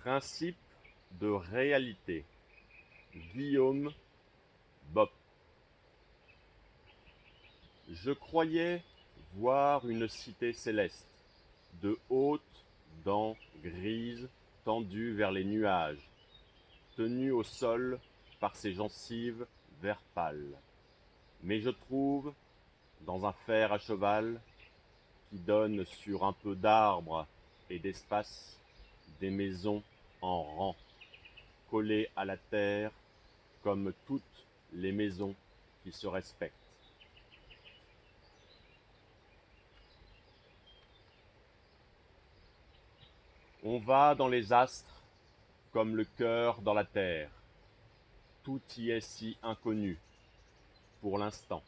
Principe de réalité. Guillaume Bopp. Je croyais voir une cité céleste, de hautes dents grises tendues vers les nuages, tenue au sol par ses gencives vert pâle. Mais je trouve, dans un fer à cheval, qui donne sur un peu d'arbres et d'espace, des maisons en rang, collées à la terre comme toutes les maisons qui se respectent. On va dans les astres comme le cœur dans la terre. Tout y est si inconnu, pour l'instant.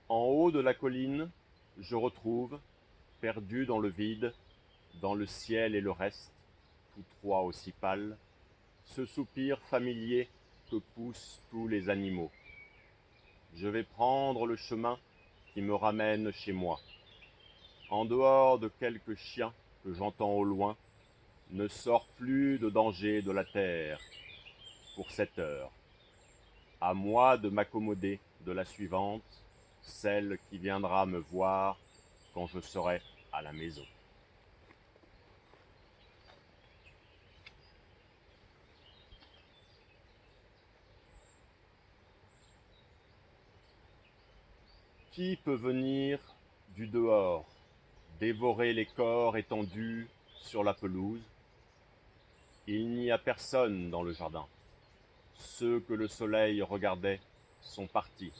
En haut de la colline, je retrouve, perdu dans le vide, dans le ciel et le reste, tous trois aussi pâles, ce soupir familier que poussent tous les animaux. Je vais prendre le chemin qui me ramène chez moi. En dehors de quelques chiens que j'entends au loin, ne sort plus de danger de la terre pour cette heure. À moi de m'accommoder de la suivante, celle qui viendra me voir quand je serai à la maison. Qui peut venir du dehors, dévorer les corps étendus sur la pelouse? Il n'y a personne dans le jardin. Ceux que le soleil regardait sont partis.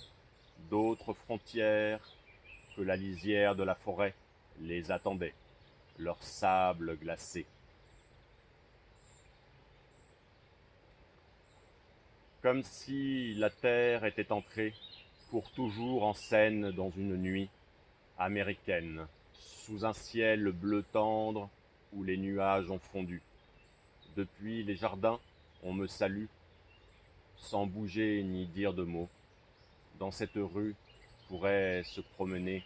D'autres frontières que la lisière de la forêt les attendait, leur sable glacé. Comme si la terre était entrée pour toujours en scène dans une nuit américaine, sous un ciel bleu tendre où les nuages ont fondu. Depuis les jardins, on me salue, sans bouger ni dire de mots. Dans cette rue pourrait se promener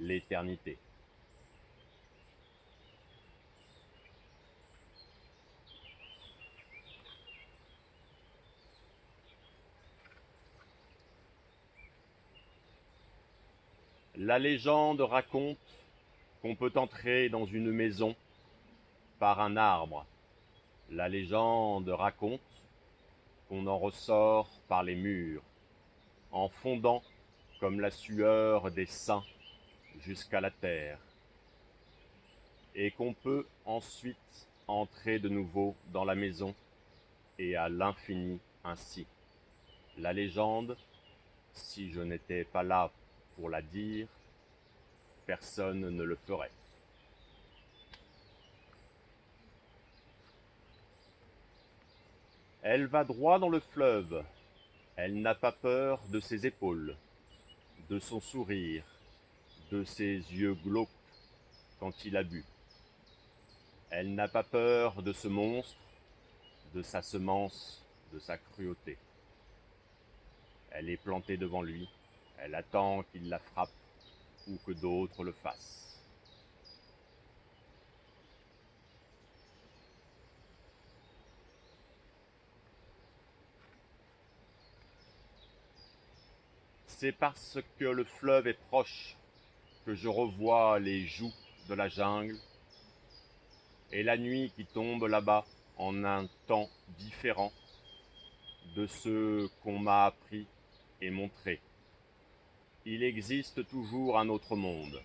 l'éternité. La légende raconte qu'on peut entrer dans une maison par un arbre. La légende raconte qu'on en ressort par les murs, en fondant comme la sueur des saints jusqu'à la terre, et qu'on peut ensuite entrer de nouveau dans la maison et à l'infini ainsi. La légende, si je n'étais pas là pour la dire, personne ne le ferait. Elle va droit dans le fleuve, elle n'a pas peur de ses épaules, de son sourire, de ses yeux glauques quand il a bu. Elle n'a pas peur de ce monstre, de sa semence, de sa cruauté. Elle est plantée devant lui, elle attend qu'il la frappe ou que d'autres le fassent. C'est parce que le fleuve est proche que je revois les joues de la jungle et la nuit qui tombe là-bas en un temps différent de ceux qu'on m'a appris et montré. Il existe toujours un autre monde.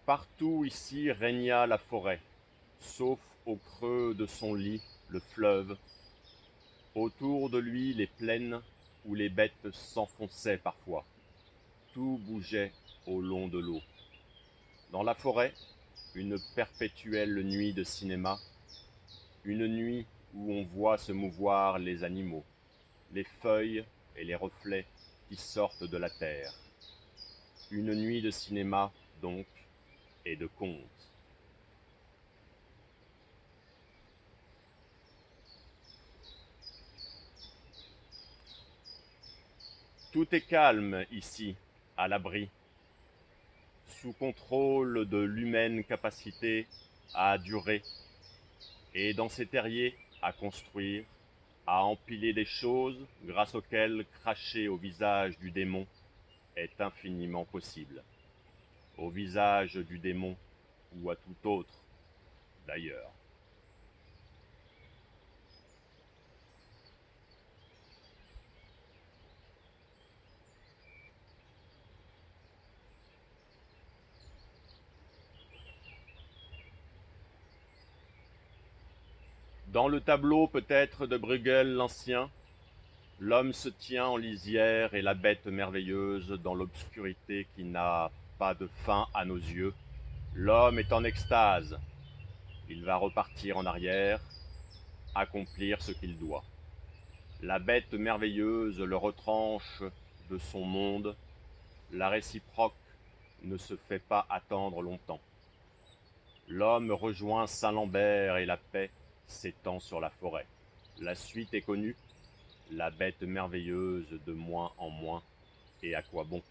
Partout ici régna la forêt, sauf au creux de son lit, le fleuve. Autour de lui, les plaines où les bêtes s'enfonçaient parfois. Tout bougeait au long de l'eau. Dans la forêt, une perpétuelle nuit de cinéma, une nuit où on voit se mouvoir les animaux, les feuilles et les reflets qui sortent de la terre. Une nuit de cinéma, donc, et de contes. Tout est calme ici, à l'abri, sous contrôle de l'humaine capacité à durer, et dans ces terriers à construire, à empiler des choses grâce auxquelles cracher au visage du démon est infiniment possible. Au visage du démon ou à tout autre, d'ailleurs. Dans le tableau peut-être de Bruegel l'Ancien, l'homme se tient en lisière et la bête merveilleuse dans l'obscurité qui n'a pas de fin à nos yeux. L'homme est en extase. Il va repartir en arrière, accomplir ce qu'il doit. La bête merveilleuse le retranche de son monde. La réciproque ne se fait pas attendre longtemps. L'homme rejoint Saint-Lambert et la paix s'étend sur la forêt. La suite est connue, la bête merveilleuse de moins en moins, et à quoi bon?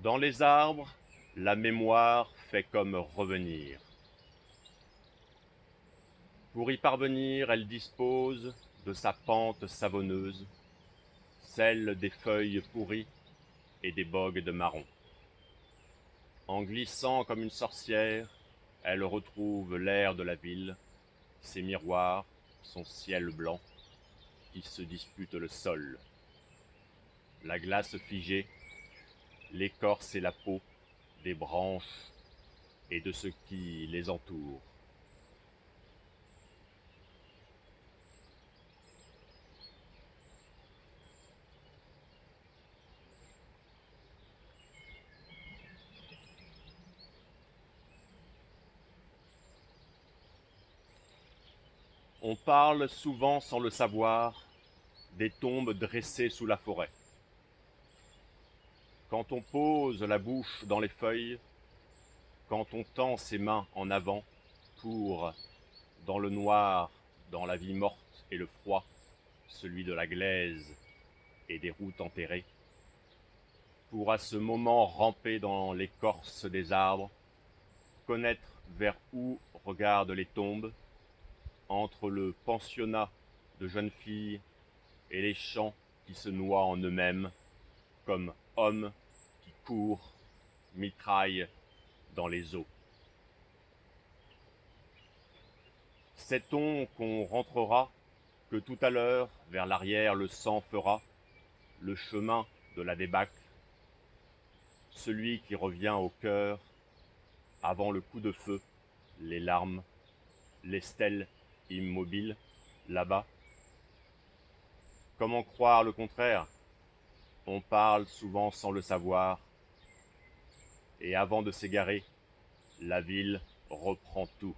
Dans les arbres, la mémoire fait comme revenir. Pour y parvenir, elle dispose de sa pente savonneuse, celle des feuilles pourries et des bogues de marron. En glissant comme une sorcière, elle retrouve l'air de la ville, ses miroirs, son ciel blanc, qui se disputent le sol. La glace figée, l'écorce et la peau des branches et de ce qui les entoure. On parle souvent sans le savoir des tombes dressées sous la forêt. Quand on pose la bouche dans les feuilles, quand on tend ses mains en avant pour, dans le noir, dans la vie morte et le froid, celui de la glaise et des routes enterrées, pour à ce moment ramper dans l'écorce des arbres, connaître vers où regardent les tombes, entre le pensionnat de jeunes filles et les champs qui se noient en eux-mêmes, comme hommes qui courent, mitraillent dans les eaux. Sait-on qu'on rentrera, que tout à l'heure, vers l'arrière, le sang fera le chemin de la débâcle, celui qui revient au cœur avant le coup de feu, les larmes, les stèles immobiles, là-bas? Comment croire le contraire? On parle souvent sans le savoir, et avant de s'égarer, la ville reprend tout.